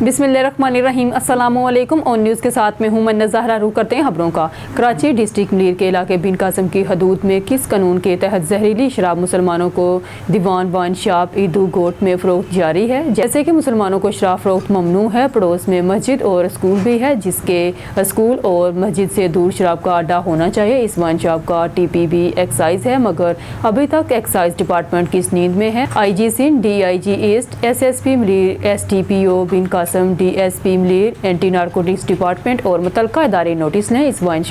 बिस्मिल्लाहिर्रहमानिर्रहीम। अस्सलामुअलैकुम। On news के साथ में हूं मैं नज़ाहरा। रुख करते हैं खबरों का। कराची डिस्ट्रिक्ट मलीर के इलाके बिन कासिम की हदूद में किस कानून के तहत जहरीली शराब मुसलमानों को दीवान वाइन शॉप ईदू गोट में फ़रोख्त जारी है। जैसे कि मुसलमानों को शराब फ़रोख्त ममनू है, पड़ोस में मस्जिद और स्कूल भी है, जिसके स्कूल और मस्जिद से दूर शराब का अड्डा होना चाहिए। इस वाइन शॉप का TPB एक्साइज है, मगर अभी तक एक्साइज डिपार्टमेंट किस नींद में है। IG Sindh, DIG east, SSP Malir, STPO Bin Qasim, DSP Malir, anti narcotics department और मुतलका इदारे नोटिस लें। इस वाइन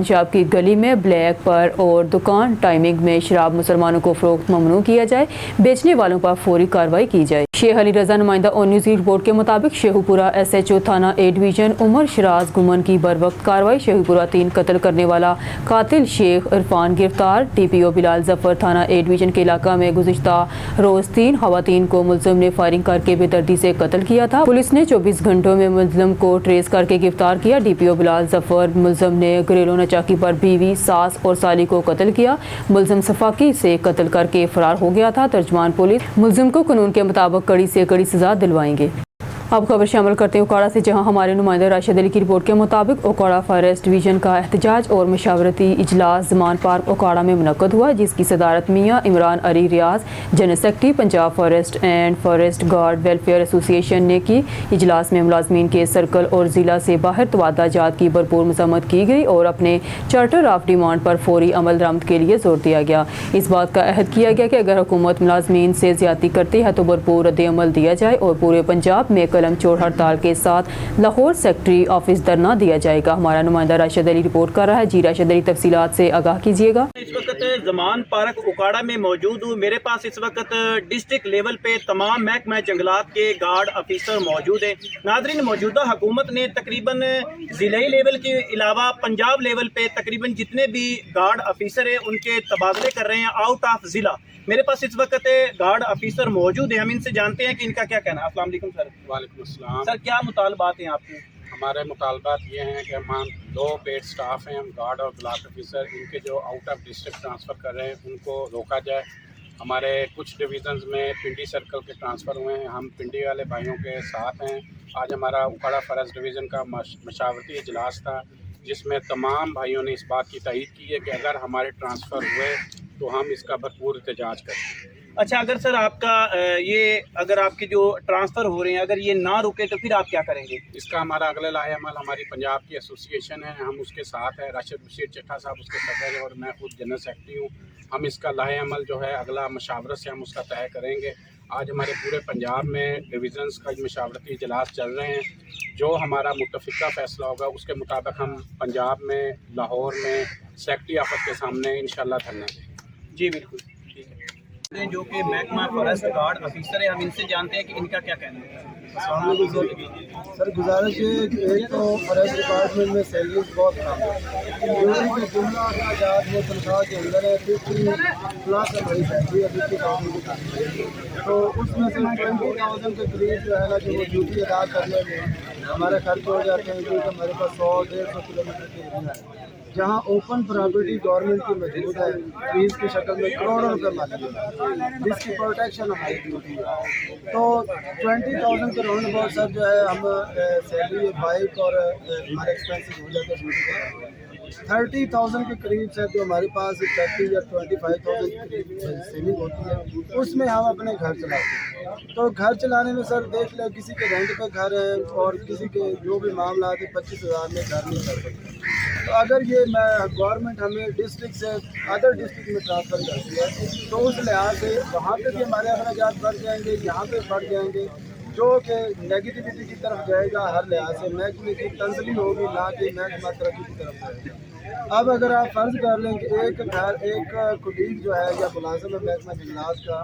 शॉप की गली में ब्लैक पर और दुकान टाइमिंग में शराब मुसलमानों को फरोख्त ममनू किया जाए। बेचने वालों पर फौरी कार्रवाई की जाए। शेख अली रजा नुमाइंदा ऑन न्यूज़ की रिपोर्ट के मुताबिक शेखुपुरा SHO थाना A डिवीजन उमर शराज गुमन की बरवक्त कार्रवाई। शेखुपुरा 3 कत्ल करने वाला कातिल शेख इरफान गिरफ्तार। TPO बिलाल जफर थाना A डिवीजन के इलाका में गुज़िश्ता रोज़ 3 खवातीन को मुलज़िम ने फायरिंग करके बेदर्दी से कत्ल किया था। पुलिस ने 24 घंटों में मुलज़िम को ट्रेस करके गिरफ्तार किया। DPO बिलाल जफर मुलज़िम ने घरेलू नचाकी पर बीवी, सास और साली को कत्ल किया। मुलज़िम सफाकी से कत्ल करके फरार हो गया था। तर्जुमान पुलिस मुलज़िम को कानून के मुताबिक कड़ी से कड़ी सजा दिलवाएंगे। अब खबर शामिल करते हैं ओकाड़ा से, जहां हमारे नुमाइंदा राशिद अली की रिपोर्ट के मुताबिक ओकाड़ा फॉरेस्ट डिवीजन का एहतजाज और मशावरती इजलास ज़मान पार्क ओकाड़ा में मुनक्कद हुआ, जिसकी सदारत Mian Imran Ali Riaz, general secretary Punjab forest and forest guard welfare association ने की। इजलास में मुलाजमीन के सर्कल और ज़िला से बाहर तबादला जात की भरपूर मज़म्मत की गई और अपने चार्टर ऑफ डिमांड पर फौरी अमल दरामद के लिए जोर दिया गया। इस बात का अहद किया गया कि अगर हुकूमत मुलाजमीन से ज़्यादती करती है तो भरपूर रद्द-ए-अमल दिया जाए और पूरे पंजाब में कलम चोर हड़ताल के साथ लाहौर सेक्रेटरी ऑफिस धरना दिया जाएगा। हमारा नुमाइंदा राशिद अली रिपोर्ट कर रहा है। जी राशिद अली, तफसीलात से आगाह कीजिएगा। इस वक्त ज़मान पार्क ओकाड़ा में मौजूद हूँ। मेरे पास इस वक्त डिस्ट्रिक्ट लेवल पे तमाम महकमा जंगलात के गार्ड ऑफिसर मौजूद हैं। नाज़रीन, मौजूदा हुकूमत ने तकरीबन ज़िले लेवल के अलावा पंजाब लेवल पे तकरीबन जितने भी गार्ड ऑफिसर हैं उनके तबादले कर रहे हैं आउट ऑफ ज़िला। मेरे पास इस वक्त गार्ड ऑफिसर मौजूद हैं, हम इनसे जानते हैं कि इनका क्या कहना है। अस्सलाम वालेकुम सर। वालेकुम अस्सलाम। सर, क्या मुतालबात हैं आपके? हमारे मुतालबात ये हैं कि हम 2 पेड स्टाफ हैं, हम गार्ड और ब्लॉक ऑफिसर, इनके जो आउट ऑफ डिस्ट्रिक्ट ट्रांसफ़र कर रहे हैं उनको रोका जाए। हमारे कुछ डिवीज़न्स में पिंडी सर्कल के ट्रांसफ़र हुए हैं, हम पिंडी वाले भाइयों के साथ हैं। आज हमारा ओकाड़ा फॉरेस्ट डिवीज़न का मशावरती इजलास था, जिसमें तमाम भाइयों ने इस बात की तायीद की है कि अगर हमारे ट्रांसफ़र हुए तो हम इसका भरपूर एहतजाज करें। अच्छा, अगर सर आपका अगर आपके जो ट्रांसफ़र हो रहे हैं अगर ये ना रुके तो फिर आप क्या करेंगे? इसका हमारा अगला लाहे अमल हमारी पंजाब की एसोसिएशन है, हम उसके साथ हैं। राशिद बशीर चट्टा साहब उसके सदर हैं और मैं खुद जनरल सेक्रेटरी हूँ। हम इसका लाहे अमल जो है अगला मशावरत से हम उसका तय करेंगे। आज हमारे पूरे पंजाब में डिवीज़न्स का मशावरती इजलास चल रहे हैं। जो हमारा मुत्तफ़िका फ़ैसला होगा उसके मुताबिक हम पंजाब में, लाहौर में सेक्रेटरी ऑफिस के सामने इंशाल्लाह धरना देंगे। जी बिल्कुल, ठीक है। जो कि महकमा फॉरेस्ट गार्ड ऑफिसर है, हम इनसे जानते हैं कि इनका क्या कहना है। सर, गुजारिश है कि एक तो फॉरेस्ट डिपार्टमेंट में सैलरीज बहुत कम है, ड्यूटी की जुमला आजाद वो तनख्वाह के अंदर है 50+ हमारी सैलरी है 50,000 तो उसमें से 20,000 के करीब जो है ना कि वो ड्यूटी अदा करने में हमारे खर्च हो जाते हैं, क्योंकि हमारे पास 100-150 किलोमीटर की एरिया है जहाँ ओपन प्रॉपर्टी गवर्नमेंट की मौजूद है, फीस की शक्ल में करोड़ों रुपये मांगी है, जिसकी प्रोटेक्शन हमारी ड्यूटी है। तो 20,000 के राउंड अबाउट सर जो है हम सैलरी बाइक और हमारे एक्सपेंसेस हो जाते हैं ड्यूटी का। 30,000 के करीब से जो हमारे पास 30 या 25,000 के करीब सेविंग होती है, उसमें हम अपने घर चलाते हैं। तो घर चलाने में सर देख ले, किसी के रेंट पे घर है और किसी के जो भी मामला आते 25,000 में घर नहीं चल सकते। तो अगर ये गवर्नमेंट हमें डिस्ट्रिक्ट से अदर डिस्ट्रिक्ट में ट्रांसफ़र करती है तो उस लिहाज से वहाँ पे भी हमारे अखराजात बढ़ जाएंगे, यहाँ पे बढ़ जाएंगे, जो कि नेगेटिविटी की तरफ जाएगा। हर लिहाज से महकमे की तंजली होगी, ना कि महकमा तरक्की की तरफ जाएगा। अब अगर आप फ़र्ज़ कर लें कि एक कुलीग जो है या मुलाजिम है महकमा जंगलात का,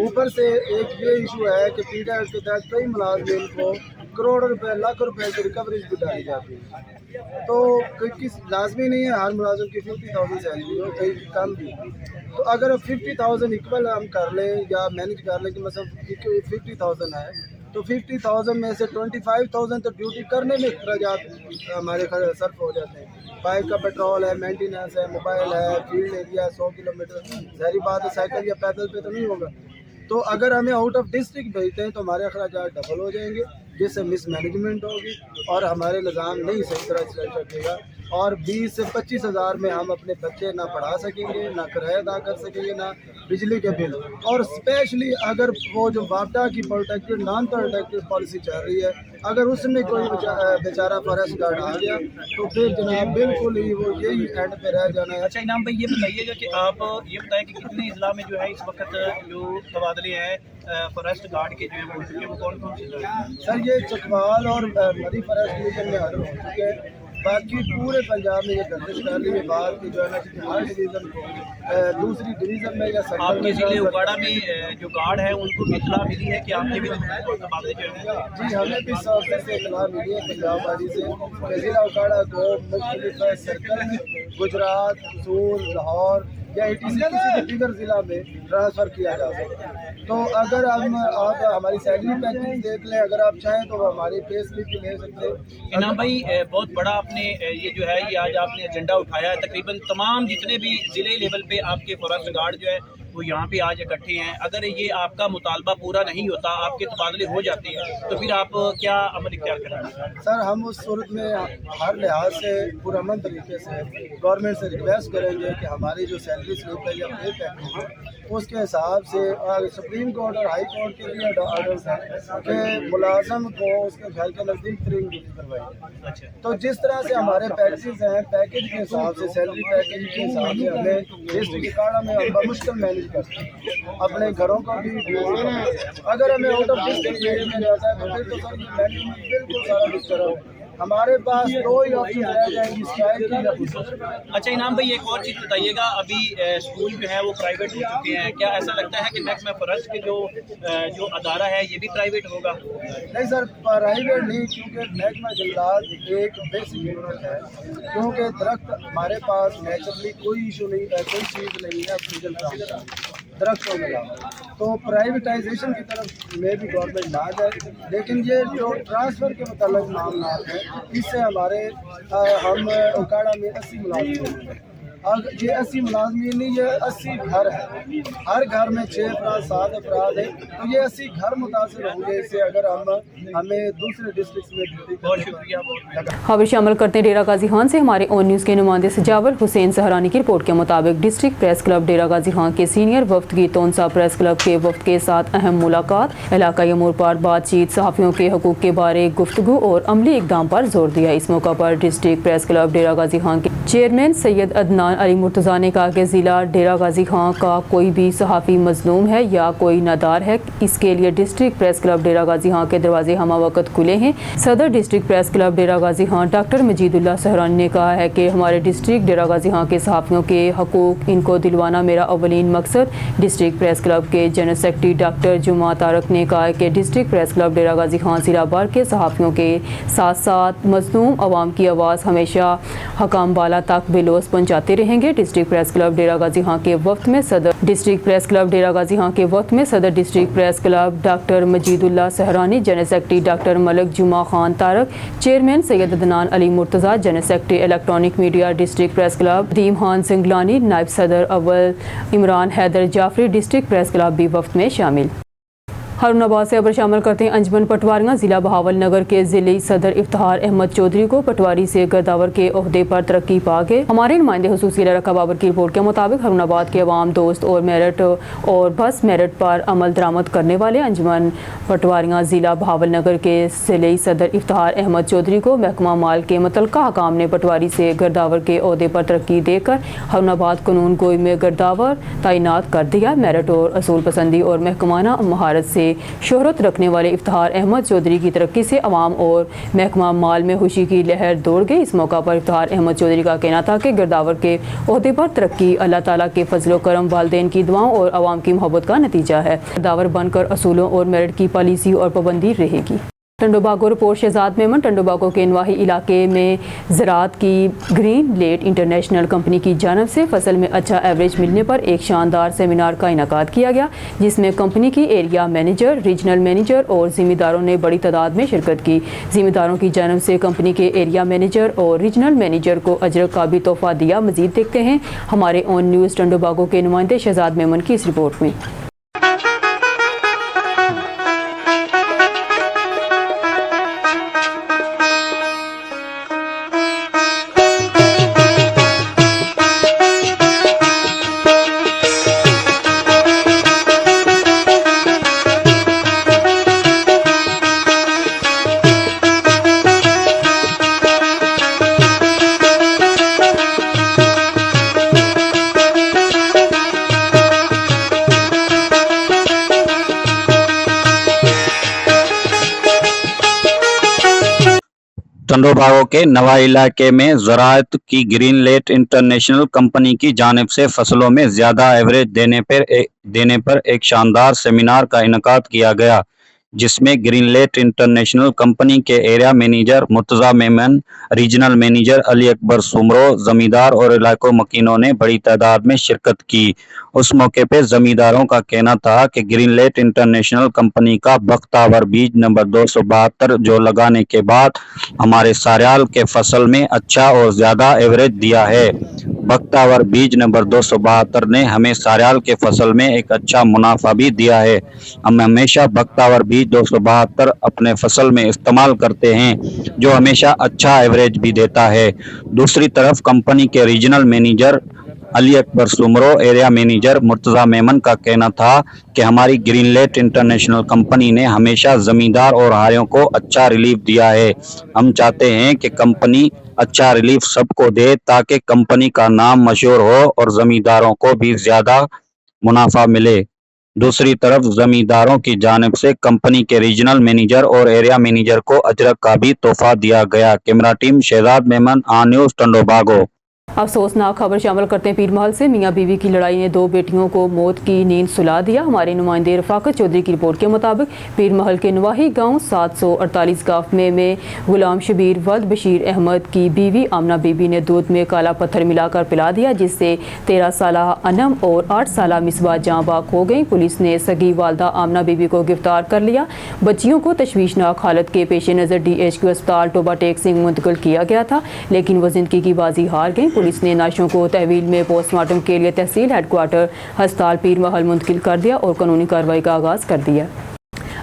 ऊपर से एक ये इशू है कि PDA के तहत कई मुलाजिमीन को करोड़ों रुपए, लाख रुपए की रिकवरीज भी डाली जाती है। तो किस लाजमी नहीं है हर मुलाजिम की 50,000 सैलरी हो, कहीं कम भी। तो अगर 50,000 इक्वल हम कर लें या मैनेज कर लें कि मतलब 50,000 है तो 50,000 में से 25,000 तो ड्यूटी करने में अखराजात हमारे सर्फ हो जाते हैं। बाइक का पेट्रोल है, मेंटेनेंस है, मोबाइल है, फील्ड एरिया 100 किलोमीटर, सारी बात है साइकिल या पैदल पे तो नहीं होगा। तो अगर हमें आउट ऑफ डिस्ट्रिक्ट भेजते हैं तो हमारे अखराजात डबल हो जाएंगे, जिससे मिस मैनेजमेंट होगी और हमारे निज़ाम नहीं सही तरह चल सकेगा, और 20 से 25 हज़ार में हम अपने बच्चे ना पढ़ा सकेंगे, ना किराया अदा कर सकेंगे, ना बिजली के बिल। और स्पेशली अगर वो जो वापडा की प्रोटेक्टेड नॉन प्रोटेक्टेड पॉलिसी चल रही है, अगर उसमें कोई बेचारा फॉरेस्ट गार्ड आ गया तो फिर जनाब बिल्कुल ही वो यही एंड पे रह जाना है। अच्छा इनाम भाई, ये बताइएगा कि आप ये बताएं कि कितने अजला में जो है इस वक्त जो तबादले हैं फॉरेस्ट गार्ड के जो है हो चुके हैं, वो कौन कौन से? सर ये चकवाल और मरी फॉरेस्ट डिवीजन में ऑर्डर हो चुके हैं, बाकी पूरे पंजाब में ये गर्दिश कर रही है बात की जो है ना कि हर डिवीज़न को दूसरी डिवीज़न में या आपके ज़िले उकाड़ा में जो गार्ड है उनको भी इत्तला मिली है कि आपके भी तबादले जो है? जी हमें भी सॉफ्टवेयर से इत्तला मिली है पंजाब वाली से कि ज़िला उकाड़ा को मुख्तलिफ सर्कल में गुजरात, सूर, लाहौर या किसी भी दीगर ज़िला में ट्रांसफ़र किया जा सकता है। तो अगर आप हमारी सैलरी पैकेज देख लें, अगर आप चाहें तो हमारी पे स्लिप भी ले सकते हैं। इनाम भाई, बहुत बड़ा आपने ये जो है ये आज आपने एजेंडा उठाया है, तकरीबन तमाम जितने भी ज़िले लेवल पे आपके फॉरेस्ट गार्ड जो है वो यहाँ पे आज इकट्ठे हैं। अगर ये आपका मुतालबा पूरा नहीं होता, आपके तबादले हो जाते हैं, तो फिर आप क्या अमल इख्तियार करेंगे? सर हम उस सूरत में हर लिहाज से पुरअमन तरीके से गवर्नमेंट से रिक्वेस्ट करेंगे कि हमारी जो सैलरी स्लिप है या पे पैकेज है उसके हिसाब से सुप्रीम कोर्ट और हाई कोर्ट के लिए ऑर्डर्स हैं कि मुलाजम को उसके घर के नज़दीक ट्रेन ड्यूटी करवाई। अच्छा, तो जिस तरह से हमारे पैकेजेस हैं, पैकेज के हिसाब से सैलरी पैकेज के हिसाब से हमें डिस्ट्रिक्ट उकाड़ा में हम मुश्किल मैनेज कर सकते हैं अपने घरों को भी। अगर हमें आउट ऑफ डिस्ट्रिक्ट में जाता है तो फिर तो सर ये मैनेजमेंट बिल्कुल सारा डिस्टर्ब है। हमारे पास दो ही ऑप्शन रह जाएंगी, स्ट्राइक की या पुश। अच्छा इनाम भाई, एक और चीज़ बताइएगा, अभी स्कूल जो है वो प्राइवेट हो चुके हैं, क्या ऐसा लगता है कि महकमा फॉरेस्ट के जो अदारा है ये भी प्राइवेट होगा? नहीं सर, प्राइवेट नहीं, क्योंकि महकमा जंगलात एक बेसिक यूनिट है, क्योंकि दरख्त हमारे पास नेचुरली कोई इशू नहीं है, कोई चीज़ नहीं है ऑक्सीजन का दरख्तों में लाना, तो प्राइवेटाइजेशन की तरफ में भी गवर्नमेंट ना जाए। लेकिन ये जो ट्रांसफ़र के मुताल्लिक़ मामला है, इससे हमारे हम उकाड़ा में 80 मुलाजिम हैं। अब ये 80 मुलाजमीन नहीं, ये 80 घर है, हर घर में 6 अफराद 7 अफराद है, तो ये 80 घर मुतासर होंगे इससे अगर हमें दूसरे डिस्ट्रिक्ट में ड्यूटी। बहुत शुक्रिया। खबर शामिल करते हैं डेरा गाजी खान से। हमारे ऑन न्यूज़ के नुमाइंदे सजावर हुसैन सहरानी की रिपोर्ट के मुताबिक district press club Dera Ghazi Khan के सीनियर वफ्द की तोनसा प्रेस क्लब के वफ्द के साथ अहम मुलाकात, इलाकाई अमूर पर बातचीत, सहाफ़ियों के हकूक़ के बारे गुफ्तगू और अमली इक़दाम पर जोर दिया। इस मौका पर district press club Dera Ghazi Khan के चेयरमैन सैयद अदनान अली मुर्तज़ा ने कहा कि ज़िला डेरा गाजी खान का कोई भी सहाफ़ी मज़लूम है या कोई नादार है, इसके लिए district press club Dera Ghazi Khan के दरवाजे हमा वक्त खुले हैं। सदर district press club Dera Ghazi Khan doctor Majeedullah सहरानी ने कहा है कि हमारे डिस्ट्रिक्ट डेरा गाजी खान के सहाफ़ियों के हकूक़ इनको दिलवाना मेरा अवलीन मकसद। डिस्ट्रिक्ट प्रेस क्लब के जनरल सेक्रेटरी डॉक्टर जुमा तारक ने कहा कि district press club Dera Ghazi Khan ज़िला भर के सहाफ़ियों के साथ साथ मज़लूम अवाम की आवाज़ हमेशा हकाम बाला तक बेलोस पहुँचाते रहेंगे। District press club Dera Ghazi Khan के वक्त में सदर district press club Dera Ghazi Khan के वक्त में सदर district press club doctor Majeedullah Sehrani, general secretary doctor Malik Juma Khan Tariq, chairman Syed Adnan Ali Murtaza, general secretary electronic media district press club दीम खान सिंगलानी, नायब सदर अव्वल Imran Haider Jafri district press club भी वक्त में शामिल। हारूनाबाद से खबर शामिल करते हैं अंजमन पटवारियां। ज़िला बहावल नगर के ज़िले सदर इफ्तिखार अहमद चौधरी को पटवारी से गर्दावर के ओहदे पर तरक्की पा गए। हमारे नुमाइंदे हुसूसी रखा बाबर की रिपोर्ट के मुताबिक हारूनाबाद के अवाम दोस्त और मेरिट और बस मेरिट पर अमल दरामद करने वाले अंजमन पटवारियां ज़िला बहावल नगर के ज़िले सदर इफ्तिखार अहमद चौधरी को महकमा माल के मुतल्लिका हकाम ने पटवारी से गर्दावर के ओहदे पर तरक्की देकर हारूनाबाद कानून गोई में गर्दावर तैनात कर दिया। मेरिट और असूल पसंदी और महकमाना महारत से शोहरत रखने वाले इफ्तिखार अहमद चौधरी की तरक्की से अवाम और महकमा माल में खुशी की लहर दौड़ गई। इस मौका पर इफ्तिखार अहमद चौधरी का कहना था कि गर्दावर के ओहदे पर तरक्की अल्लाह ताला के फजलो करम, वालिदैन की दुआओं और अवाम की मोहब्बत का नतीजा है। गर्दावर बनकर असूलों और मेरिट की पॉलिसी और पाबंदी रहेगी। टंडोबागो रिपोर्ट शहजाद मेमन। टंडोबागो के नवाही इलाके में ज़राअत की ग्रीन लेट इंटरनेशनल कंपनी की जानब से फसल में अच्छा एवरेज मिलने पर एक शानदार सेमिनार का इनेकाद किया गया, जिसमें कंपनी की एरिया मैनेजर, रीजनल मैनेजर और ज़िम्मेदारों ने बड़ी तादाद में शिरकत की। ज़िम्मेदारों की जानब से कंपनी के एरिया मैनेजर और रीजनल मैनेजर को अजर का भी तोहफा दिया। मज़ीद देखते हैं हमारे ऑन न्यूज़ टंडोबागो के नुमाइंदे शहजाद मेमन की इस रिपोर्ट में। टंडोबागो के नवा इलाके में ज़राअत की ग्रीनलेट इंटरनेशनल कंपनी की जानिब से फसलों में ज़्यादा एवरेज देने पर एक शानदार सेमिनार का इनेकाद किया गया, जिसमें ग्रीनलेट इंटरनेशनल कंपनी के area manager Murtaza Memon, regional manager Ali Akbar Soomro, जमींदार और इलाको मकीनों ने बड़ी तादाद में शिरकत की। उस मौके पे जमींदारों का कहना था कि ग्रीनलेट इंटरनेशनल कंपनी का बख्तावर बीज नंबर 272 जो लगाने के बाद हमारे सारियाल के फसल में अच्छा और ज़्यादा एवरेज दिया है। बख्तावर बीज नंबर 272 ने हमें सारियाल के फसल में एक अच्छा मुनाफा भी दिया है। हम हमेशा बख्तावर बीज 272 अपने फसल में इस्तेमाल करते हैं, जो हमेशा अच्छा एवरेज भी देता है। दूसरी तरफ कंपनी के regional manager Ali Akbar Soomro, area manager Murtaza Memon का कहना था कि हमारी ग्रीनलेट इंटरनेशनल कंपनी ने हमेशा जमींदार और हारियों को अच्छा रिलीफ दिया है। हम चाहते हैं कि कंपनी अच्छा रिलीफ सबको दे ताकि कंपनी का नाम मशहूर हो और जमींदारों को भी ज्यादा मुनाफा मिले। दूसरी तरफ जमींदारों की जानिब से कंपनी के रीजनल मैनेजर और एरिया मैनेजर को अजरक का भी तोहफा दिया गया। Camera team Shahzad Memon, on news Tando Bago. अफसोसनाक खबर शामिल करते हैं पीरमहल से। मियाँ बीवी की लड़ाई ने 2 बेटियों को मौत की नींद सुला दिया। हमारे नुमाइंदे रफाकत चौधरी की रिपोर्ट के मुताबिक पीरमहल के नवाही गांव 748 गाँव में गुलाम शबीर वल्द बशीर अहमद की बीवी आमना बीबी ने दूध में काला पत्थर मिलाकर पिला दिया, जिससे 13 साल अनम और 8 साल मिसबा जाँ बाक हो गई। पुलिस ने सगी वालदा आमना बीबी को गिरफ्तार कर लिया। बच्चियों को तशवीशनाक हालत के पेश नज़र DHQ अस्पताल टोबा टेक सिंह मुंतकिल किया गया था, लेकिन वो जिंदगी की बाजी हार गई। पुलिस ने नाशों को तहवील में पोस्टमार्टम के लिए तहसील हेडक्वार्टर अस्पताल पीरमहल मुंतकिल कर दिया और कानूनी कार्रवाई का आगाज़ कर दिया।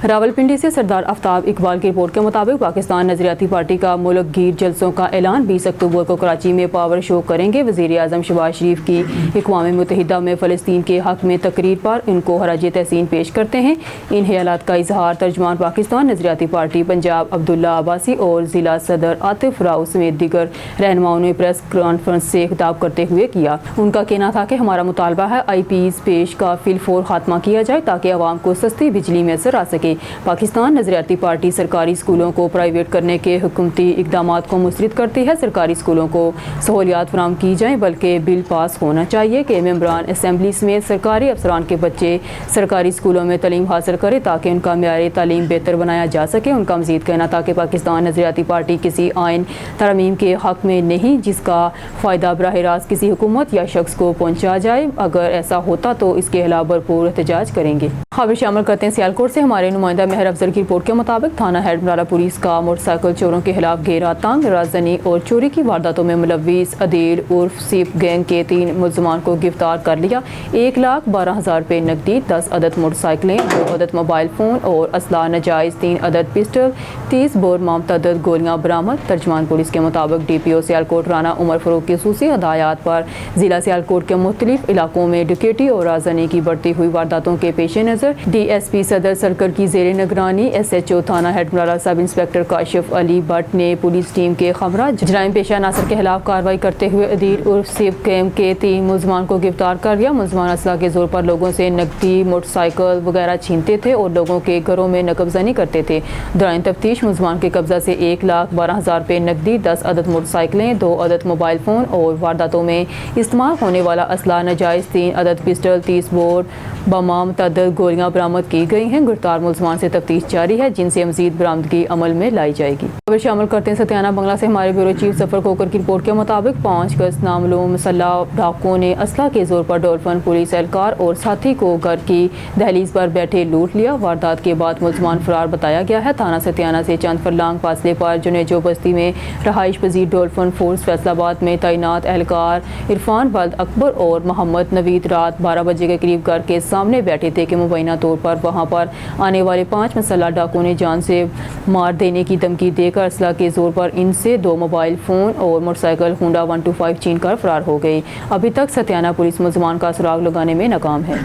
रावलपिंडी से सरदार आफ्ताब इकबाल की रिपोर्ट के मुताबिक पाकिस्तान नजरियाती पार्टी का मुल्क गीर जलसों का ऐलान 20 अक्टूबर को कराची में पावर शो करेंगे। वज़ीर आज़म शहबाज शरीफ की अक़वाम मुत्तहिदा में फ़लस्तीन के हक़ में तकरीर पर उनको खराज तहसीन पेश करते हैं। इन ख्यालात का इजहार तर्जमान पाकिस्तान नजरियाती पार्टी पंजाब अब्दुल्ला अब्बासी और ज़िला सदर आतिफ राव समेत दीगर रहनुमाओं ने प्रेस कॉन्फ्रेंस से खिताब करते हुए किया। उनका कहना था कि हमारा मुतालबा है IPs पेश का फिलफोर खात्मा किया जाए ताकि आवाम को सस्ती बिजली मैसर आ सके। पाकिस्तान नजरियाती पार्टी सरकारी स्कूलों को प्राइवेट करने के हुकूमती इक़दामात को मुस्तरद करती है। सरकारी स्कूलों को सहूलियात फराहम की जाएँ, बल्कि बिल पास होना चाहिए कि मेंबरान असम्बली समेत सरकारी अफसरान के बच्चे सरकारी स्कूलों में तालीम हासिल करें ताकि उनका मेयार तालीम बेहतर बनाया जा सके। उनका मज़ीद कहना था कि पाकिस्तान नजरियाती पार्टी किसी आइन तरमीम के हक़ में नहीं जिसका फ़ायदा बराह रास्त किसी हुकूमत या शख्स को पहुँचा जाए। अगर ऐसा होता तो इसके खिलाफ भरपूर एहतजाज करेंगे। खबर शामिल करते हैं सियालकोट से। हमारे नुमाइंदा महर अफजल की रिपोर्ट के मुताबिक थाना हेडमराला पुलिस का मोटरसाइकिल चोरों के खिलाफ घेरा तंग। राजनी और चोरी की वारदातों में मुलव्विस अदील उर्फ सीप गैंग के 3 मुलजमान को गिरफ्तार कर लिया। 1,12,000 रुपये नकदी, 10 अदद मोटरसाइकिलें, 2 अदद मोबाइल फ़ोन और असला नजायज़, 3 अदद पिस्टल, 30 बोर मामतअद्दद गोलियां बरामद। तर्जमान पुलिस के मुताबिक DPO सियालकोट राना उमर फरूक की खुसूसी हदायत पर ज़िला सियालकोट के मुख्तलिफ इलाकों में डकैती और राजनी की बढ़ती हुई वारदातों के पेश नज़र DSP सदर सर्कल की ज़ेर निगरानी SHO थाना हेडमराला सब इंस्पेक्टर काशिफ अली भट्ट ने पुलिस टीम के खबरा जराइम पेशा नासर के खिलाफ कार्रवाई करते हुए अदील उर्फ सिप कैम के 3 मुलजमान को गिरफ्तार कर लिया। मुलजमान असला के जोर पर लोगों से नकदी, मोटरसाइकिल वगैरह छीनते थे और लोगों के घरों में नकबजनी करते थे। दौरान तफ्तीश मुलजमान के कब्जा से 1,12,000 रुपये नकदी, 10 अदद मोटरसाइकिलें, 2 अदद मोबाइल फ़ोन और वारदातों में इस्तेमाल होने वाला असला नजायज़, 3 अदद पिस्टल, 30 बोर बमाम तअद्दद गोलियां बरामद की गई हैं। गिरफ्तार मुलजमान से तफ्तीश जारी है, जिनसे मजीद बरामदगी अमल में लाई जाएगी। खबर शामिल करते हैं सत्याना बंगला से। हमारे ब्यूरो चीफ जफर खोकर की रिपोर्ट के मुताबिक 5 अगस्त नामलूम मुसल्लह डाकुओं ने असला के जोर पर डॉल्फिन पुलिस एहलकार और साथी को घर की दहलीज पर बैठे लूट लिया। वारदात के बाद मुलजमान फरार बताया गया है। थाना सत्याना से चंद फरलांग फासले पर जुनेजो बस्ती में रहाइश पजीर डॉल्फिन फोर्स फैसलाबाद में तैनात एहलकार इरफान वल्द अकबर और मोहम्मद नवीद रात 12 बजे के करीब घर के सामने बैठे थे कि मुबैना तौर पर वहां पर आने वाले 5 मुसल्लह डाकुओं ने जान से मार देने की धमकी देकर असला के जोर पर इनसे 2 मोबाइल फ़ोन और मोटरसाइकिल होंडा 125 छीनकर फरार हो गई। अभी तक सत्याना पुलिस मुलजमान का सुराग लगाने में नाकाम है।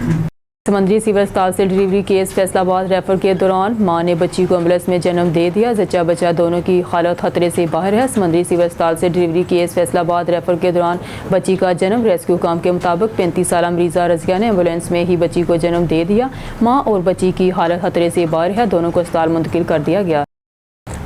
समंदरी सिविल अस्पताल से डिलीवरी केस फैसलाबाद रेफर के दौरान मां ने बच्ची को एम्बुलेंस में जन्म दे दिया। जच्चा बच्चा दोनों की हालत खतरे से बाहर है। समंदरी सिविल अस्पताल से डिलीवरी केस फैसलाबाद रेफर के दौरान बच्ची का जन्म। रेस्क्यू काम के मुताबिक 35 साल मरीजा रजिया ने एम्बुलेंस में ही बच्ची को जन्म दे दिया। माँ और बच्ची की हालत खतरे से बाहर है। दोनों को अस्पताल मुंतकिल कर दिया गया।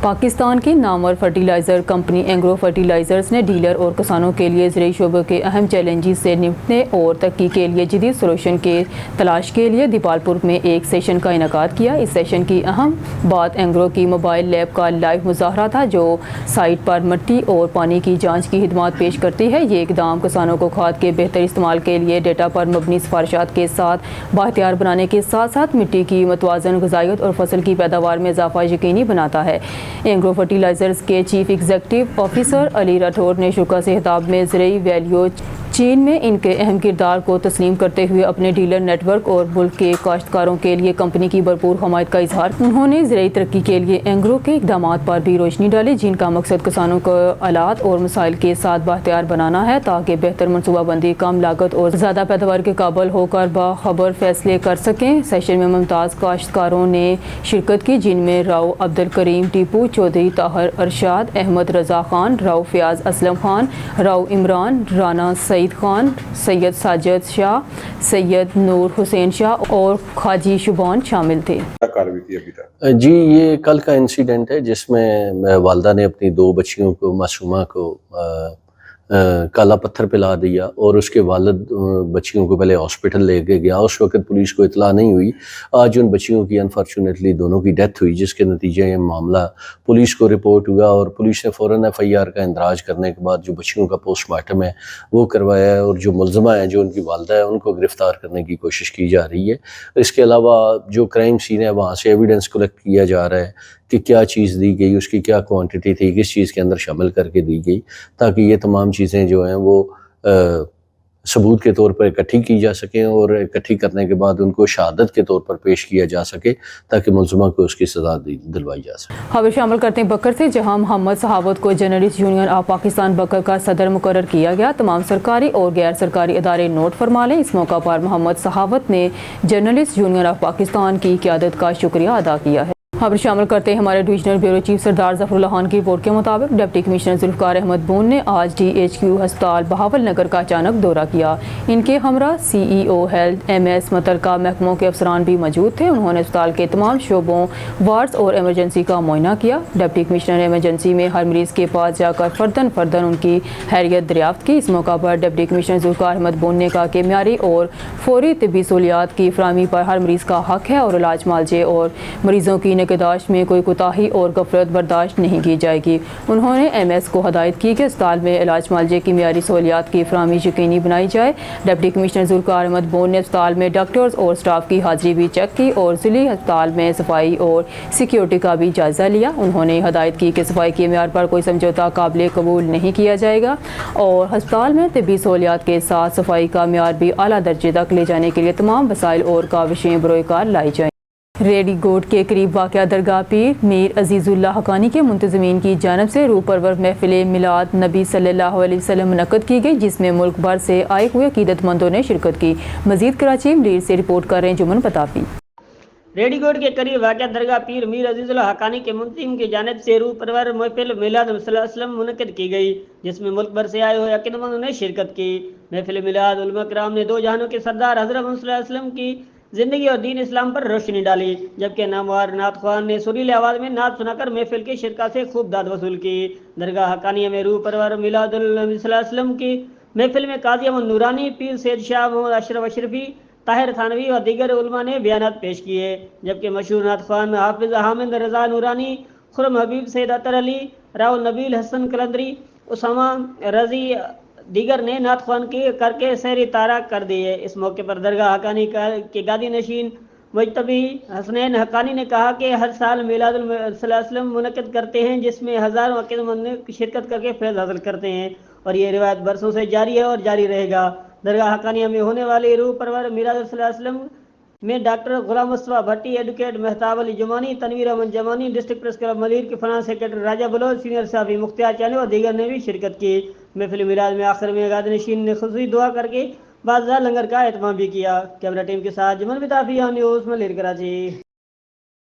پاکستان کی نامور فرٹیلائزر کمپنی اینگرو فرٹیلائزرز نے ڈیلر اور کسانوں کے لیے زرعی شعبے کے اہم چیلنجز سے نمٹنے اور ترقی کے لیے جدید سولوشن کے تلاش کے لیے دیپالپور میں ایک سیشن کا انعقاد کیا۔ اس سیشن کی اہم بات اینگرو کی موبائل لیب کا لائیو مظاہرہ تھا جو سائٹ پر مٹی اور پانی کی جانچ کی خدمات پیش کرتی ہے۔ یہ اقدام کسانوں کو کھاد کے بہتر استعمال کے لیے ڈیٹا پر مبنی سفارشات کے ساتھ بااختیار بنانے کے ساتھ ساتھ مٹی کی متوازن غذائیت اور فصل کی پیداوار میں اضافہ یقینی بناتا ہے۔ اینگرو فرٹیلائزرز کے چیف ایگزیکٹو آفیسر علی راٹھور نے شرکا سے خطاب میں زرعی ویلیو چین میں ان کے اہم کردار کو تسلیم کرتے ہوئے اپنے ڈیلر نیٹ ورک اور ملک کے کاشتکاروں کے لیے کمپنی کی بھرپور حمایت کا اظہار کیا۔ انہوں نے زرعی ترقی کے لیے اینگرو کے اقدامات پر بھی روشنی ڈالی جن کا مقصد کسانوں کو آلات اور مسائل کے ساتھ بااختیار بنانا ہے تاکہ بہتر منصوبہ بندی، کم لاگت اور زیادہ پیداوار کے قابل ہو کر باخبر فیصلے کر سکیں۔ سیشن میں ممتاز کاشتکاروں نے شرکت کی جن میں راؤ عبدالکریم ٹیپو، چودھری طاہر ارشاد، احمد رضا خان، راؤ فیاض اسلم خان، راؤ عمران، رانا سعید خان، سید ساجد شاہ، سید نور حسین شاہ اور خاجی شبان شامل تھے۔ جی یہ کل کا انسیڈنٹ ہے جس میں والدہ نے اپنی 2 بچیوں کو معصومہ کو کالا پتھر پہ لا دیا اور اس کے والد بچیوں کو پہلے ہاسپٹل لے کے گیا۔ اس وقت پولیس کو اطلاع نہیں ہوئی۔ آج ان بچیوں کی انفارچونیٹلی دونوں کی ڈیتھ ہوئی جس کے نتیجے یہ معاملہ پولیس کو رپورٹ ہوا اور پولیس نے فوراً FIR کا اندراج کرنے کے بعد جو بچیوں کا پوسٹ مارٹم ہے وہ کروایا ہے اور جو ملزمہ ہیں جو ان کی والدہ ہے ان کو گرفتار کرنے کی کوشش کی جا رہی ہے۔ اس کے علاوہ جو کرائم سین ہے وہاں سے ایویڈنس کلیکٹ کیا جا رہا ہے کہ کیا چیز دی گئی، اس کی کیا کوانٹٹی تھی، کس چیز کے اندر شامل کر کے دی گئی، تاکہ یہ تمام چیزیں جو ہیں وہ ثبوت کے طور پر اکٹھی کی جا سکیں اور اکٹھی کرنے کے بعد ان کو شہادت کے طور پر پیش کیا جا سکے تاکہ ملزمہ کو اس کی سزا دلوائی جا سکے۔ خبر شامل کرتے ہیں بکر سے، جہاں محمد صحاوت کو جرنلسٹ یونین آف پاکستان بکر کا صدر مقرر کیا گیا۔ تمام سرکاری اور غیر سرکاری ادارے نوٹ فرما لیں۔ اس موقع پر محمد صحاوت نے جرنلسٹ یونین آف پاکستان کی قیادت کا شکریہ ادا کیا ہے۔ خبر شامل کرتے ہیں ہمارے ڈویژنل بیورو چیف سردار ظفر اللہ خان کی رپورٹ کے مطابق deputy commissioner Zulfiqar Ahmed bone نے آج DHQ ہسپتال بہاول نگر کا اچانک دورہ کیا۔ ان کے ہمراہ CEO ہیلتھ MS متعلقہ محکموں کے افسران بھی موجود تھے۔ انہوں نے اسپتال کے تمام شعبوں، وارڈز اور ایمرجنسی کا معائنہ کیا۔ ڈپٹی کمشنر نے ایمرجنسی میں ہر مریض کے پاس جا کر فرداً ان کی خیریت دریافت کی۔ اس موقع پر deputy commissioner Zulfiqar Ahmed bone نے کہا کہ معیاری اور فوری طبی سہولیات کی فراہمی پر ہر مریض کا حق ہے اور علاج معالجے اور مریضوں کی نگہداشت میں کوئی کوتاہی اور غفلت برداشت نہیں کی جائے گی۔ انہوں نے MS کو ہدایت کی کہ اسپتال میں علاج معالجے کی معیاری سہولیات کی فراہمی یقینی بنائی جائے۔ Deputy commissioner Zulfiqar Ahmed bone نے اسپتال میں ڈاکٹرز اور اسٹاف کی حاضری بھی چیک کی اور ضلعی ہسپتال میں صفائی اور سیکیورٹی کا بھی جائزہ لیا۔ انہوں نے ہدایت کی کہ صفائی کے معیار پر کوئی سمجھوتہ قابل قبول نہیں کیا جائے گا اور ہسپتال میں طبی سہولیات کے ساتھ صفائی کا معیار بھی اعلیٰ درجے تک لے جانے کے لیے تمام وسائل اور کاوشیں بروئے کار لائی جائیں۔ ریڈی گوٹ کے قریب واقع درگاہ پیر میر عزیز اللہ حقانی کے منتظمین کی جانب سے روح پرور محفل میلاد نبی صلی اللہ علیہ وسلم منعقد کی گئی جس میں ملک بھر سے آئے ہوئے عقیدت مندوں نے شرکت کی۔ مزید کراچی منیر سے رپورٹ کر رہے ہیں جمن پتافی۔ ریڈی گوٹ کے قریب واقع درگاہ پیر میر عزیز اللہ حقانی کے منتظم کی جانب سے روح پرور محفل میلاد نبی صلی اللہ علیہ وسلم منعقد کی گئی جس میں ملک بھر سے آئے ہوئے عقیدت مندوں نے شرکت کی۔ محفل میلاد علماء کرام نے 2 جہانوں کے سردار حضرت محمد صلی اللہ علیہ وسلم کی زندگی اور دین اسلام پر روشنی ڈالی، جبکہ نامور نعت خوان نے سریلی آواز میں نعت سنا کر محفل کے شرکا سے خوب داد وصول کی۔ درگاہ حقانیہ میں روح پرور میلاد النبی صلی اللہ علیہ وسلم کی محفل میں قاضی احمد نورانی، پیر سید شاہ محمد اشرف اشرفی، طاہر تھانوی اور دیگر علماء نے بیانات پیش کیے، جبکہ مشہور نعت خوان حافظ حامد رضا نورانی، خرم حبیب سید اطہر علی، راؤ نبیل حسن قلندری، اسامہ رضی دیگر نے نعت خوان کی کر کے سحری تارہ کر دیے۔ اس موقع پر درگاہ حقانی کے گادی نشین مجتبی حسنین حقانی نے کہا کہ ہر سال میلاد صلی اللہ علیہ وسلم منعقد کرتے ہیں جس میں ہزاروں عقیدت مند شرکت کر کے فیض حاصل کرتے ہیں اور یہ روایت برسوں سے جاری ہے اور جاری رہے گا۔ درگاہ حقانیہ میں ہونے والی روح پرور میلاد صلی اللہ علیہ وسلم میں doctor Ghulam Mustafa Bhatti, advocate Mahtab Ali Jamani, Tanveer Ahmed Jamani, district press club Malir کے finance secretary Raja Baloch, senior صحافی مختار چالی اور دیگر نے بھی شرکت کی۔ محفل میلاد میں آخر میں گاد نشین نے خصوصی دعا کر کے باضابطہ لنگر کا اہتمام بھی کیا۔ کیمرہ ٹیم کے ساتھ جمن بتافی نیوز ملیر کراچی۔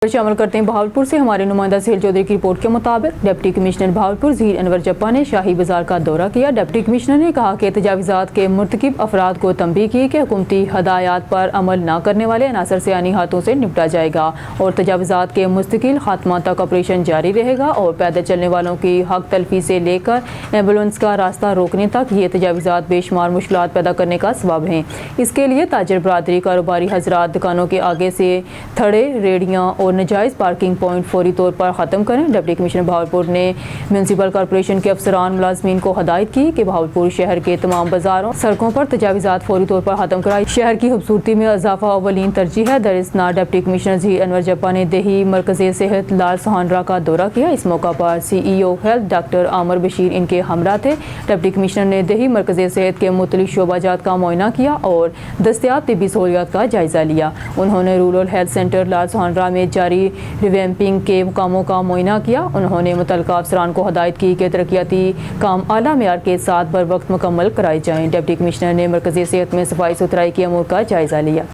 शामिल करते हैं बहावलपुर से हमारे नुमाइंदा सहेल चौधरी की रिपोर्ट के मुताबिक डिप्टी कमिश्नर बहावलपुर ज़हीर अनवर जप्पा ने शाही बाजार का दौरा किया। डिप्टी कमिश्नर ने कहा कि तजावीज़ात के मुर्तकिब अफराद को तंबीह की कि हुकूमती हदायत पर अमल न करने वाले अनासर सियानी हाथों से निपटा जाएगा और तजावीज़ात के मुस्तकिल खात्मा तक ऑपरेशन जारी रहेगा और पैदल चलने वालों की हक तलफी से लेकर एम्बुलेंस का रास्ता रोकने तक ये तजावीज़ात बेशुमार मुश्किलात पैदा करने का सबब हैं। इसके लिए ताजर बरादरी, कारोबारी हजरात दुकानों के आगे से थड़े, रेडियाँ और नाजायज़ पार्किंग पॉइंट फौरी तौर पर ख़त्म करें। डिप्टी कमिश्नर बहावलपुर ने म्यूनसिपल कॉरपोरेशन के अफसरान मुलाजमीन को हदायत की कि बहावलपुर शहर के तमाम बाजारों, सड़कों पर तजावीज़ात फौरी तौर पर ख़त्म कराएं। शहर की खूबसूरती में इजाफा अवलीन तरजीह है। दरिसना डिप्टी कमिश्नर ज़हीर अनवर जप्पा ने देही मरकज़ सेहत लाल सुहानरा का दौरा किया। इस मौका पर CEO हेल्थ डॉक्टर आमर बशीर इनके हमरा थे। डिप्टी कमिश्नर ने देही मरकज़ सेहत के मुख्तलिफ शोबाजात का मुआयना किया और दस्तयाब तिब्बी सहूलियात का जायज़ा लिया। उन्होंने रूरल हेल्थ सेंटर लाल सुहानरा में जारी रिवैम्पिंग के कामों का मुआयना किया। उन्होंने मुतल्लिका अफसरान को हदायत की कि तरक्याती काम आला मेयार के साथ बर वक्त मुकम्मल कराए जाएँ। डिप्टी कमिश्नर ने मरकज़ी सेहत में सफाई सुथराई के अमूर का जायज़ा लिया।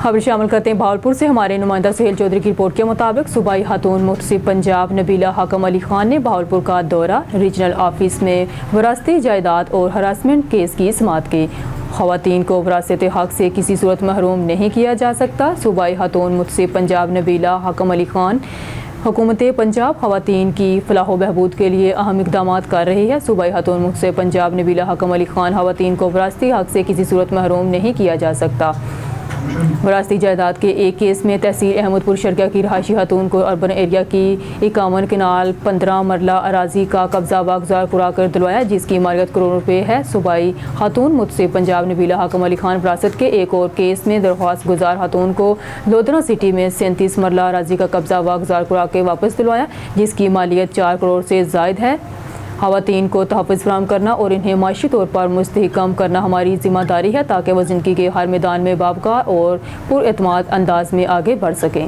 खबर शामिल करते हैं बहावलपुर से हमारे नुमाइंदा सहेल चौधरी की रिपोर्ट के मुताबिक सूबाई खातून मुहतसिब पंजाब नबीला हकम अली खान ने बहावलपुर का दौरा, रीजनल ऑफिस में विरासती जायदाद और हरासमेंट केस की समाअत की। ख़वातीन को विरासत हक़ से किसी सूरत महरूम नहीं किया जा सकता। सूबाई खातून मुहतसिब पंजाब नबीला हकम अली खान हुकूमत पंजाब ख़वातीन की फलाह व बहबूद के लिए अहम इक़दाम कर रही है। सूबाई खातून मुहतसिब पंजाब नबीला हकम अली खान ख़वातीन को विरासती हक़ से किसी सूरत महरूम नहीं किया जा सकता। विरासती जायदाद के एक केस में तहसील अहमदपुर शर्किया की रहायशी खातून को अर्बन एरिया की 51 कनाल 15 मरला अराजी का कब्जा बागुजार कराकर दिलवाया, जिसकी मालियत करोड़ रुपए है। सूबाई खातून मुहतसिब पंजाब नबीला हकम अली खान विरासत के एक और केस में दरख्वास्त गुजार खातून को लोधरा सिटी में 37 मरला अराजी का कब्जा बागुजार करा के वापस दिलवाया, जिसकी मालियत 4 करोड़ से ज़ायद है। ख़वातीन को तहफ़्फ़ुज़ फराहम करना और इन्हें माशी तौर पर मुस्तहकम करना हमारी ज़िम्मेदारी है ताकि वह ज़िंदगी के हर मैदान में बावकार और पुरएतमाद अंदाज में आगे बढ़ सकें।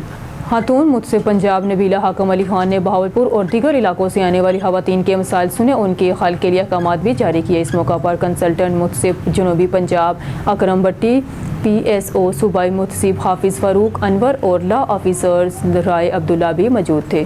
खातून मुहतसिब पंजाब नबीला हकम अली खान ने बहावलपुर और दीगर इलाकों से आने वाली ख़वातीन के मसाइल सुने, उनके हल के लिए अहकामात भी जारी किए। इस मौका पर कंसल्टेंट मुहतसिब जनूबी पंजाब अकरम भट्टी, PSO सूबाई मुहतसिब हाफिज़ फ़ारूक अनवर और लॉ ऑफिसर्स राय अब्दुल्ला भी मौजूद थे।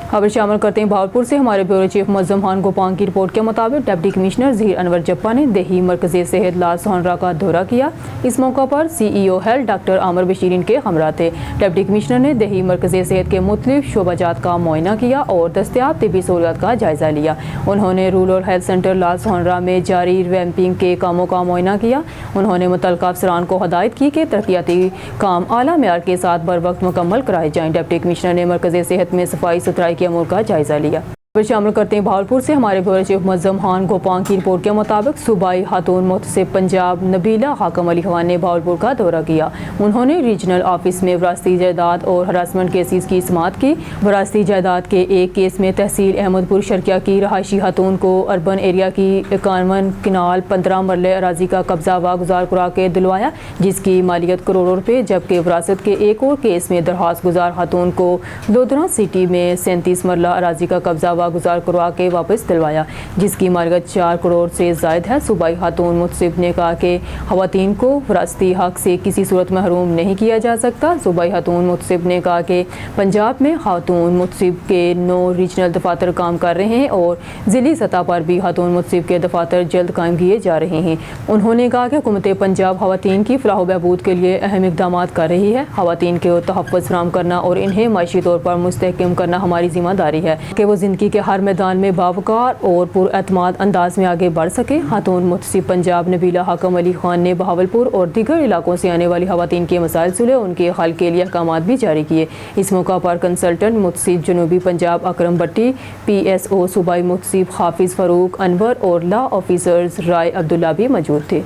खबर शामिल करते हैं बहावलपुर से हमारे ब्यूरो चीफ मुअज़्ज़म खान गोपांग की रिपोर्ट के मुताबिक डिप्टी कमिश्नर ज़हीर अनवर जप्पा ने देही मरकज़ सेहत लाल सुहानरा का दौरा किया। इस मौका पर CEO हेल्थ डॉक्टर आमर बशीर इनके हमरा थे। डिप्टी कमिश्नर ने देही मरकज़ सेहत के मुख्तलिफ शोबाजात का मुआयना किया और दस्तयाब तिब्बी सहूलियात का जायज़ा लिया। उन्होंने रूरल हेल्थ सेंटर लाल सुहानरा में जारी रिवैम्पिंग के कामों का मुआयना किया। उन्होंने मुतल्लिका अफसरान को हदायत की कि तरक्याती काम आला मेयार के साथ बर वक्त मुकम्मल कराए जाएँ। डिप्टी कमिश्नर ने मरकज़ सेहत में सफाई सुथराई के अमूर का जायज़ा लिया। शामिल करते हैं बहावलपुर से हमारे ब्यूरो चीफ मुअज़्ज़म खान गोपांग की रिपोर्ट के मुताबिक सूबाई खातून मुहतसिब पंजाब नबीला हकम अली खान ने बहावलपुर का दौरा किया। उन्होंने रीजनल ऑफिस में विरासती जायदाद और हरासमेंट केसेस की समाअत की। विरासती जायदाद के एक केस में तहसील अहमदपुर शर्किया की रहायशी खातून को अर्बन एरिया की 51 कनाल 15 मरले अराजी का कब्जा वागुजार करा के दिलवाया, जिसकी मालियत करोड़ों रुपए, जबकि विरासत के एक और केस में दरख्वास्त गुजार खातून को लोधरा सिटी में 37 मरला अराजी का कब्जा गुजार करवा के वापस दिलवाया, जिसकी मालियत 4 करोड़ से ज़ायद है। सूबाई खातून मुहतसिब ने कहा कि ख़वातीन को विरासती हक़ से किसी सूरत महरूम नहीं किया जा सकता। सूबाई खातून मुहतसिब ने कहा कि पंजाब में खातून मुहतसिब के 9 रीजनल दफातर काम कर रहे हैं और ज़िली सतह पर भी खातून मुहतसिब के दफातर जल्द कायम किए जा रहे हैं। उन्होंने कहा कि हुकूमत पंजाब ख़वातीन की फलाह बहबूद के लिए अहम इक़दाम कर रही है। ख़वातीन को तहफ़्फ़ुज़ फराहम करना और इन्हें माशी तौर पर मुस्तहकम करना हमारी ज़िम्मेदारी है कि वो ज़िंदगी के हर मैदान में बावकार और पुरएतमाद अंदाज में आगे बढ़ सके। खातून मुहतसिब पंजाब नबीला हकम अली खान ने बहावलपुर और दीगर इलाकों से आने वाली ख़वातीन के मसाइल सुने, उनके हल के लिए अहकामात भी जारी किए। इस मौका पर कंसल्टेंट मुहतसिब जनूबी पंजाब अकरम भट्टी, PSO सूबाई मुहतसिब हाफिज़ फ़ारूक अनवर और लॉ ऑफिसर्स राय अब्दुल्ला भी मौजूद थे।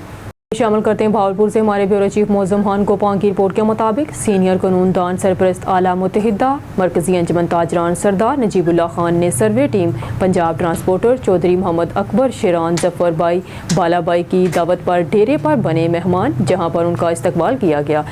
शामिल करते हैं बहावलपुर से हमारे ब्यूरो चीफ मुअज़्ज़म खान गोपांग की रिपोर्ट के मुताबिक सीनियर कानूनदान सरपरस्त आला मुत्तहिदा मरकज़ी अंजुमन ताजरान सरदार नजीबुल्लाह खान ने survey team Punjab transporter Chaudhry Mohammad Akbar Sheran Zafar बाई बालाबाई की दावत पर डेरे पर बने मेहमान, जहां पर उनका इस्तकबाल किया गया।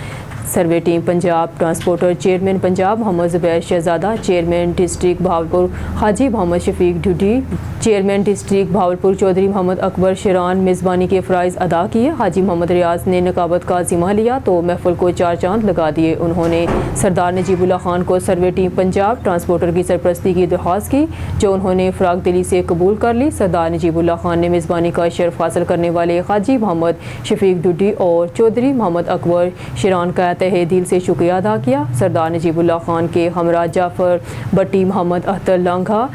Survey team Punjab transporter chairman Punjab Mohammad Zubair Shahzada, chairman district Bahawalpur Haji Mohammad Shafiq Dhudi, chairman district Bahawalpur Chaudhry Mohammad Akbar Shiran मेज़बानी के फ़राइज़ अदा किए। हाजी मोहम्मद रियाज ने नकाबत का ज़िम्मा लिया तो महफिल को चार चांद लगा दिए। उन्होंने सरदार नजीबुल्लाह खान को सर्वे टीम पंजाब ट्रांसपोर्टर की सरपरस्ती की दरख्वास्त की, जो उन्होंने फ़राग दिली से कबूल कर ली। सरदार नजीबुल्लाह खान ने मेज़बानी का शर्फ हासिल करने वाले हाजी मोहम्मद शफीक ढूडी और चौधरी मोहम्मद अकबर शिरान का तहे दिल से शुक्रिया अदा किया। सरदार नजीबुल्लाह खान के हमरा जाफ़र बट्टी, मोहम्मद अख्तर लांघा,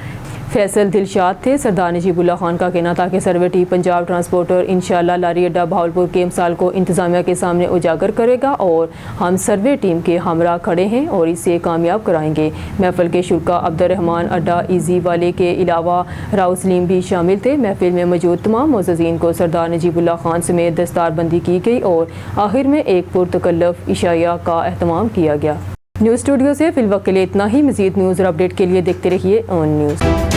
फैसल दिलशाद थे। सरदार नजीबुल्लाह खान का कहना था कि सर्वे टीम पंजाब ट्रांसपोर्टर इंशाअल्लाह लारी अड्डा भावलपुर के मिसाल को इंतज़ामिया के सामने उजागर करेगा और हम सर्वे टीम के हमरा खड़े हैं और इसे कामयाब कराएंगे। महफिल के शुरा अब्दुर्रहमान अड्डा ईजी वाले के अलावा राव सलीम भी शामिल थे। महफिल में मौजूद तमाम मुअज़्ज़िज़ीन को सरदार नजीबुल्लाह खान समेत दस्तारबंदी की गई और आखिर में एक पुरतकल्लफ इशाया का एहतमाम किया गया। न्यूज़ स्टूडियो से फिलवक्त के लिए इतना ही। मज़ीद न्यूज़ और अपडेट के लिए देखते रहिए ऑन न्यूज़।